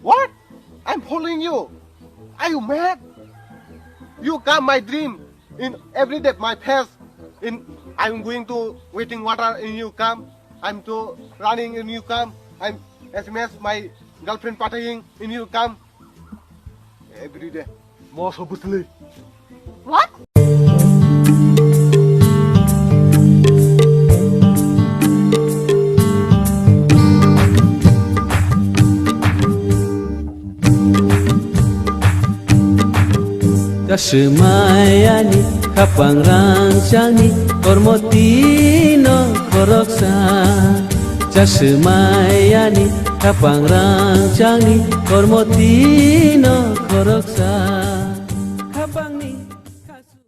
What? I'm following you. Are you mad? You come my dream in every day my past. In I'm going to waiting water in you come. I'm to running in you come. I'm SMS my girlfriend partying in you come. Every day. Most obviously. What? Kasemayani kapangrangsani kormotino koroksa Kasemayani kapangrangsani kormotino koroksa